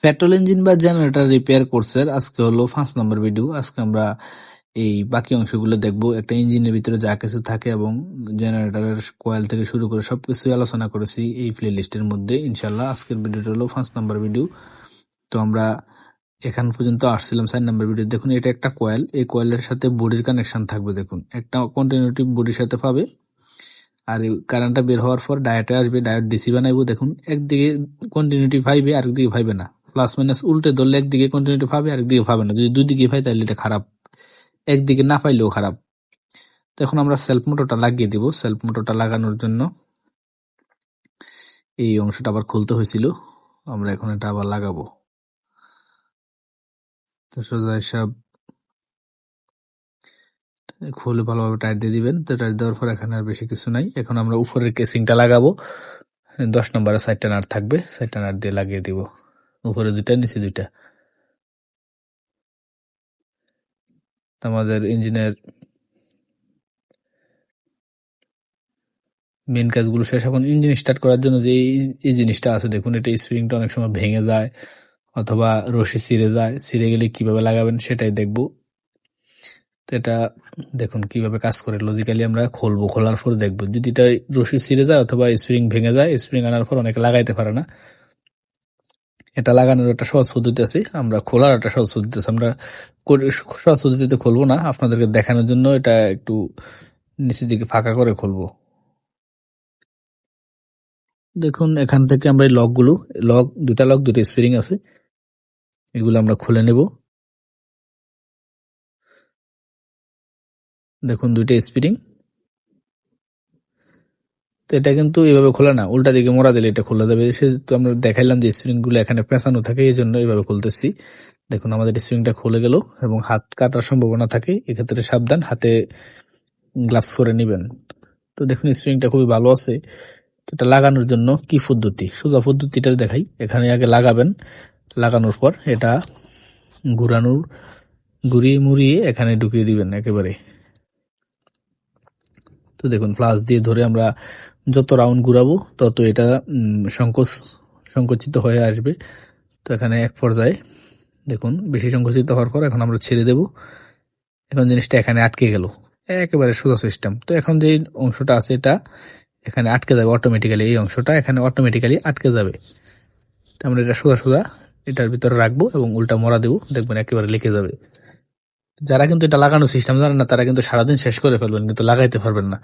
Petrol engine বা generator repair কোর্সের আজকে হলো 5 নম্বর ভিডিও। আজকে আমরা এই বাকি অংশগুলো দেখবো। একটা ইঞ্জিনের ভিতরে যা কিছু থাকে এবং জেনারেটরের কয়েল থেকে শুরু করে সবকিছু আলোচনা করেছি এই প্লে লিস্টের মধ্যে। ইনশাল্লাহ আজকের ভিডিওটা হলো 5 নম্বর ভিডিও। তো আমরা এখান পর্যন্ত আসছিলাম 4 নম্বর ভিডিও। দেখুন এটা একটা কয়েল, এই কয়েলের সাথে বডির কানেকশন থাকবে। দেখুন একটা কন্টিনিউটি বডির সাথে পাবে, আর কারেন্টটা বের হওয়ার পর ডায়োডে আসবে, ডায়োড ডিসি বানাইবো। দেখুন একদিকে কন্টিনিউটি পাইবে, আরেকদিকে পাইবে না। প্লাস মাইনাস উল্টে ধরলে একদিকে কন্টিনিউটি পাবে, আরেকদিকে পাবে না। যদি দুই দিকে পাই তাহলে এটা খারাপ, একদিকে না পাইলেও খারাপ। তো এখন আমরা সেলফ মোটরটা লাগিয়ে দিব। সেলফ মোটরটা লাগানোর জন্য এই অংশটা আবার খুলতে হয়েছিল, আমরা এখন এটা আবার লাগাবো। তো সোজা হিসাব খুলে ভালোভাবে টাইট দিয়ে দিবেন। তো টাইট দেওয়ার পর এখানে আর বেশি কিছু নাই। এখন আমরা উপরের কেসিংটা লাগাবো। 10 নম্বরের সাইডটা নাট থাকবে, সাইডটা নাট দিয়ে লাগিয়ে দিব। উপরে দুইটা, নিচে দুইটা। আমাদের ইঞ্জিনের মেন কাজগুলো শেষ। এখন ইঞ্জিন স্টার্ট করার জন্য যে এই জিনিসটা আছে দেখুন, এটা স্প্রিংটা অনেক সময় ভেঙে যায় অথবা রশি ছিঁড়ে যায়। ছিঁড়ে গেলে কিভাবে লাগাবেন সেটাই দেখবো। তো এটা দেখুন কিভাবে কাজ করে। লজিক্যালি আমরা খুলবো, খোলার পর দেখবো। যদি এটা রশি ছিঁড়ে যায় অথবা স্প্রিং ভেঙে যায়, স্প্রিং আনার পর অনেকে লাগাইতে পারে না। এটা লাগানোর একটা সহজ পদ্ধতি আছে, আমরা খোলার একটা সহজ পদ্ধতি আছে। আমরা সহজ পদ্ধতিতে খুলবো না, আপনাদেরকে দেখানোর জন্য এটা একটু নিচের দিকে ফাঁকা করে খুলবো। দেখুন এখান থেকে আমরা এই লকগুলো, দুটা লক, দুটো স্প্রিং আছে, এগুলো আমরা খুলে নেব। দেখুন দুইটা স্প্রিং। তো এটা কিন্তু এভাবে খোলা না, উল্টা দিকে মোড়া দিলে এটা খোলা যাবে। তো আমরা দেখাইলাম যে স্প্রিং গুলো এখানে পেঁচানো থাকে, এই জন্য এইভাবে খুলতেছি। দেখুন আমাদের স্প্রিংটা খুলে গেল এবং হাত কাটার সম্ভাবনা থাকে, এক্ষেত্রে সাবধান, হাতে গ্লাভস করে নিবেন। তো দেখুন স্প্রিংটা খুবই ভালো আছে। তো এটা লাগানোর জন্য কি পদ্ধতি, সোজা পদ্ধতিটা দেখাই। এখানে আগে লাগাবেন, লাগানোর পর এটা ঘুরিয়ে মুড়িয়ে এখানে ঢুকিয়ে দিবেন একেবারে। তো দেখুন প্লাস দিয়ে ধরে আমরা যত রাউন্ড ঘুরাবো তত এটা সংকুচিত হয়ে আসবে। তো এখানে এক পর্যায়ে দেখুন বেশি সংকুচিত হওয়ার পর এখন আমরা ছেড়ে দেব। এখন জিনিসটা এখানে আটকে গেল, একেবারে সোজা সিস্টেম। তো এখন যে অংশটা আছে এটা এখানে আটকে যাবে অটোমেটিক্যালি, এই অংশটা এখানে অটোমেটিক্যালি আটকে যাবে। তো আমরা এটা সোজা সোজা এটার ভিতরে রাখবো এবং উল্টা মোড়া দেবো, দেখবেন একেবারে লেগে যাবে। যারা কিন্তু এটা লাগানোর সিস্টেম জানেন না তারা কিন্তু সারাদিন শেষ করে ফেলবেন, কিন্তু লাগাইতে পারবেন না।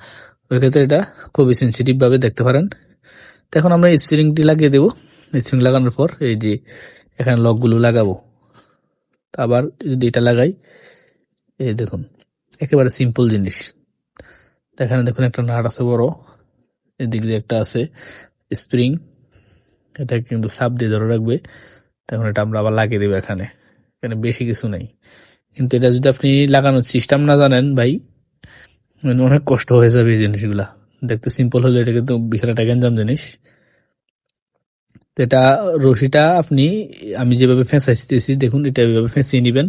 ওই ক্ষেত্রে এটা খুবই সেন্সিটিভ ভাবে দেখতে পারেন। তো এখন আমরা স্প্রিংটি লাগিয়ে দেবো। স্প্রিং লাগানোর পর এই যে এখানে লকগুলো লাগাবো। আবার যদি এটা লাগাই, এই দেখুন একেবারে সিম্পল জিনিস। এখানে দেখুন একটা নাট আছে বড়, এদিক দিয়ে একটা আছে স্প্রিং, এটা কিন্তু সাপ দিয়ে ধরে রাখবে। তখন এটা আমরা আবার লাগিয়ে দেবো। এখানে এখানে বেশি কিছু নেই, কিন্তু এটা যদি আপনি লাগানোর সিস্টেম না জানেন ভাই, মানে অনেক কষ্ট হয়ে যাবে। এই জিনিসগুলা দেখতে সিম্পল হলে এটা কিন্তু বিশাল একটা গ্যাঞ্জাম জিনিস। তো এটা রশিটা আপনি আমি যেভাবে ফেঁসাইতেছি দেখুন, এটা এইভাবে ফেঁসিয়ে নিবেন,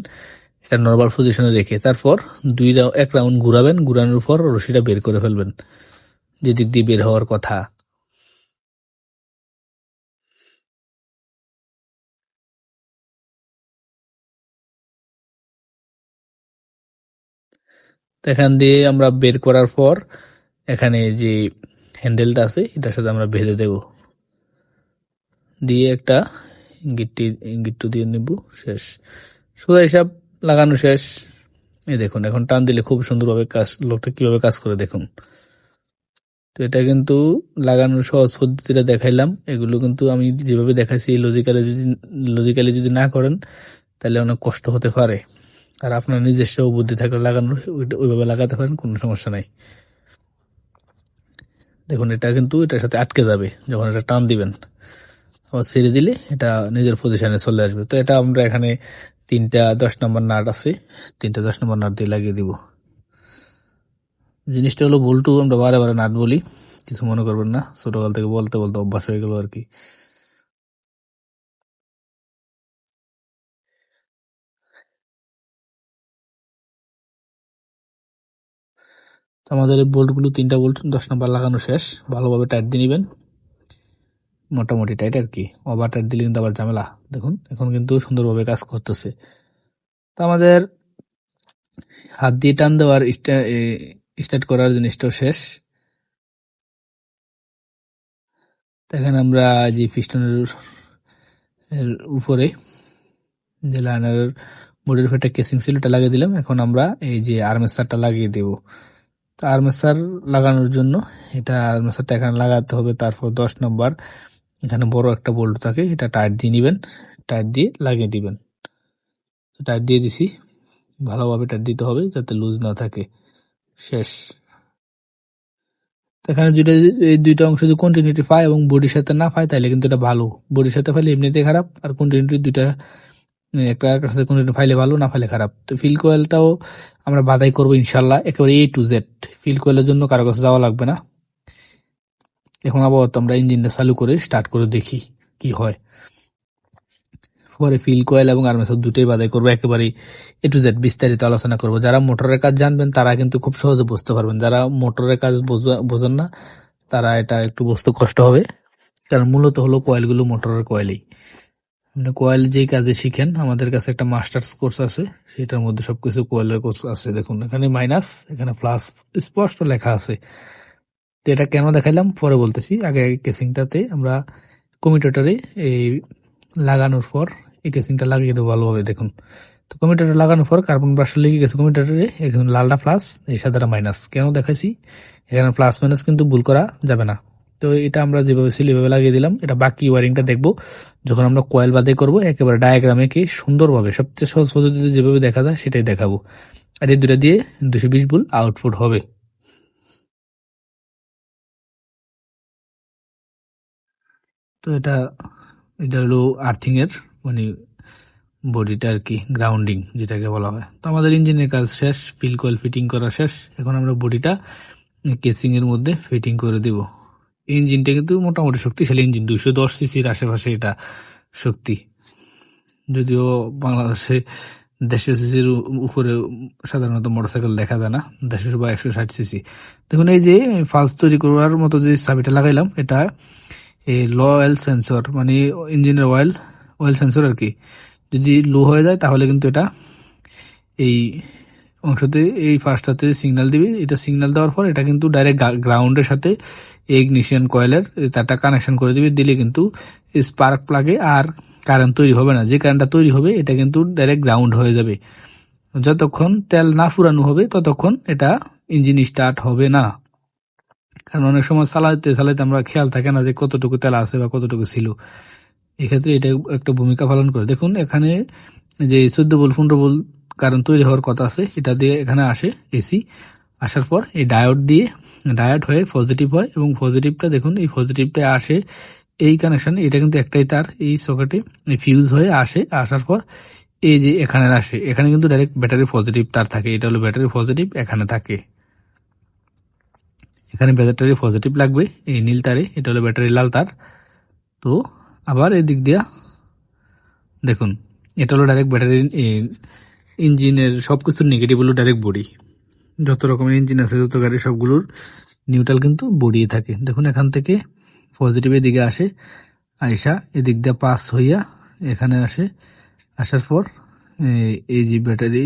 এটা নর্মাল পজিশনে রেখে। তারপর এক রাউন্ড ঘুরাবেন, ঘুরানোর পর রশিটা বের করে ফেলবেন যেদিক দিয়ে বের হওয়ার কথা। তো এখান দিয়ে আমরা বের করার পর এখানে যে হ্যান্ডেলটা আছে এটার সাথে আমরা বেঁধে দেব, দিয়ে একটা গিট্টু দিয়ে নেব। শেষ, সোজা হিসাব লাগানো শেষ। এই দেখুন এখন টান দিলে খুব সুন্দরভাবে লোকটা কিভাবে কাজ করে দেখুন। তো এটা কিন্তু লাগানোর সহজ পদ্ধতিটা দেখাইলাম। এগুলো কিন্তু আমি যেভাবে দেখাইছি লজিক্যালি যদি না করেন তাহলে অনেক কষ্ট হতে পারে। আর আপনার নিজস্ব বুদ্ধি থাকলে লাগানোর ওইভাবে লাগাতে পারেন, কোনো সমস্যা নাই। দেখুন এটা কিন্তু এটার সাথে আটকে যাবে, যখন এটা টান দিবেন আবার ছেড়ে দিলে এটা নিজের পজিশনে চলে আসবে। তো এটা আমরা এখানে 3টা 10 নম্বর নাট আছে, 3টা 10 নম্বর নাট দিয়ে লাগিয়ে দিব। জিনিসটা হলো বল্টু, আমরা বারে বারে নাট বলি, কিছু মনে করবেন না, ছোটকাল থেকে বলতে বলতে অভ্যাস হয়ে গেল আর কি। আমাদের এই বোল্টগুলো 3টা বোল্ট 10 নম্বর লাগানো শেষ, ভালোভাবে টাইট দিয়ে নিবেন। মোটামুটি টাইট আর কি, ওভার টাইট দিলে কিন্তু আবার ঝামেলা। দেখুন এখন কিন্তু সুন্দরভাবে কাজ করতেছে। তো আমাদের হাত দিয়ে টান দেওয়ার স্টার্ট করার জিনিসটাও শেষ। এখানে আমরা যে পিস্টনের উপরে যে লাইনার বোর্ডের উপরে একটা কেসিং ছিল ওটা লাগিয়ে দিলাম। এখন আমরা এই যে আর্মেচারটা লাগিয়ে দেব। তো আর্মেচার লাগানোর জন্য এটা আর্মেচারটা এখানে লাগাতে হবে। তারপর 10 নম্বর এখানে বড় একটা বোল্ট থাকে, এটা টাইট দিয়ে নিবেন, টাইট দিয়ে লাগিয়ে দিবেন। টাইট দিয়ে দিছি, ভালোভাবে টাইট দিতে হবে যাতে লুজ না থাকে। শেষ। এখানে এই দুইটা অংশ যদি কন্টিনিউটি পায় এবং বডির সাথে না পায় তাহলে কিন্তু এটা ভালো। বডির সাথে পাইলে এমনিতে খারাপ, আর কন্টিনিউটি দুইটা একটা সাথে কন্টিনিউটি পাইলে ভালো, না পাইলে খারাপ। তো ফিল কয়েলটাও আমরা বাধাই করবো ইনশাল্লাহ একেবারে A to Z। ফিল কয়েলের জন্য কারো কাছে যাওয়া লাগবে না। এখন আপাতত আমরা ইঞ্জিনটা চালু করে স্টার্ট করে দেখি কি হয়। পরে ফিল কয়েল এবং আর্মেচার দুটোই বাধাই করবো, একেবারে A to Z বিস্তারিত আলোচনা করবো। যারা মোটরের কাজ জানবেন তারা কিন্তু খুব সহজে বুঝতে পারবেন, যারা মোটরের কাজ বোঝেন না তারা এটা একটু বুঝতে কষ্ট হবে, কারণ মূলত হলো কয়েলগুলো মোটরের কয়েলই। আপনি কয়েল যেই কাজে শিখেন, আমাদের কাছে একটা মাস্টার্স কোর্স আছে, সেটার মধ্যে সবকিছু কয়েলের কোর্স আছে। দেখুন এখানে মাইনাস, এখানে প্লাস স্পষ্ট লেখা আছে। তো এটা কেন দেখাইলাম পরে বলতেছি, আগে কেসিংটাতে আমরা কমিউটেটরে এই লাগানোর পর এই কেসিংটা লাগিয়ে দেবো ভালোভাবে। দেখুন তো কমিউটেটর লাগানোর পর কার্বন ব্রাশ লেগে গেছে কমিউটেটরে, এখন লালটা প্লাস এই সাদাটা মাইনাস। কেন দেখাইছি, এখানে প্লাস মাইনাস কিন্তু ভুল করা যাবে না। তো এটা আমরা যেভাবে ছিল এভাবে লাগিয়ে দিলাম। এটা বাকি ওয়ারিংটা দেখবো যখন আমরা কয়েল বাদে করবো, একেবারে ডায়াগ্রামে কি সুন্দরভাবে সবচেয়ে সহজ পদ্ধতিতে যেভাবে দেখা যায় সেটাই দেখাবো। আর এই দুটা দিয়ে 220 ভোল্ট আউটপুট হবে। তো এটা হলো আর্থিং এর মানে বডিটা আর কি, গ্রাউন্ডিং যেটাকে বলা হয়। তো আমাদের ইঞ্জিনের কাজ শেষ, ফিল কয়েল ফিটিং করা শেষ। এখন আমরা বডিটা কেসিং এর মধ্যে ফিটিং করে দিব। ইঞ্জিনটা কিন্তু মোটামুটি শক্তিশালী ইঞ্জিন, 210 সিসির আশেপাশে এটা শক্তি। যদিও বাংলাদেশে 150 সিসির উপরে সাধারণত মোটরসাইকেল দেখা যায় না, 150 বা 160 সিসি। দেখুন এই যে ফালস তৈরি করার মতো যে চাবিটা লাগাইলাম, এটা এই লো অয়েল সেন্সর, মানে ইঞ্জিনের অয়েল সেন্সর আর কি। যদি লো হয়ে যায় তাহলে কিন্তু এটা এই অংশতে এই ফার্স্টটাতে সিগন্যাল দিবে। এটা সিগন্যাল দেওয়ার পর এটা কিন্তু ডাইরেক্ট গ্রাউন্ডের সাথে ইগনিশন কয়েলের তারটা কানেকশন করে দিবে। দিলে কিন্তু স্পার্ক প্লাগে আর কারেন্ট তৈরি হবে না। যে কারেন্টটা তৈরি হবে এটা কিন্তু ডাইরেক্ট গ্রাউন্ড হয়ে যাবে। যতক্ষণ তেল না ফুরানো হবে ততক্ষণ এটা ইঞ্জিন স্টার্ট হবে না। কারণ অনেক সময় চালাইতে আমরা খেয়াল থাকে না যে কতটুকু তেল আছে বা কতটুকু ছিল। এক্ষেত্রে এটা একটা ভূমিকা পালন করে। দেখুন এখানে যে 14 ভোল্ট 15 ভোল্ট কারেন্ট তৈরি হওয়ার কথা আছে, এটা দিয়ে এখানে আসে এসি। আসার পর এই ডায়োড হয়ে পজিটিভ হয়, এবং পজিটিভটা দেখুন এই পজিটিভটা আসে এই কানেকশন, এটা কিন্তু একটাই তার, এই সকেটে ফিউজ হয়ে আসে। আসার পর এই যে এখানে আসে, এখানে কিন্তু ডাইরেক্ট ব্যাটারি পজিটিভ তার থাকে। এটা হলো ব্যাটারি পজিটিভ, এখানে থাকে, এখানে ব্যাটারি পজিটিভ লাগবে এই নীল তারে, এটা হলো ব্যাটারি লাল তার। তো আবার এই দিক দিয়া দেখুন এটা হলো ডাইরেক্ট ব্যাটারি ইঞ্জিনের সবকিছুর নেগেটিভ হলো ডাইরেক্ট বডি। যত রকমের ইঞ্জিন আছে যত গাড়ি সবগুলোর নিউট্রাল কিন্তু বডি থাকে। দেখুন এখান থেকে পজিটিভের দিকে আসে, আইসা এদিক দিয়ে পাস হইয়া এখানে আসে। আসার পর এই যে ব্যাটারি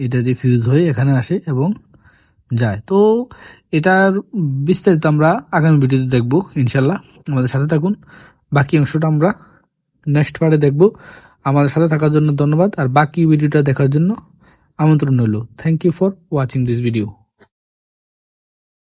এটা যে ফিউজ হয়ে এখানে আসে এবং যায়। তো এটার বিস্তারিত আমরা আগামী ভিডিওতে দেখবো ইনশাল্লাহ। আমাদের সাথে থাকুন, বাকি অংশটা আমরা নেক্সট পার্টে দেখবো। আমাদের সাথে থাকার জন্য ধন্যবাদ, আর বাকি ভিডিওটা দেখার জন্য আমন্ত্রণ রইল। Thank you for watching this video.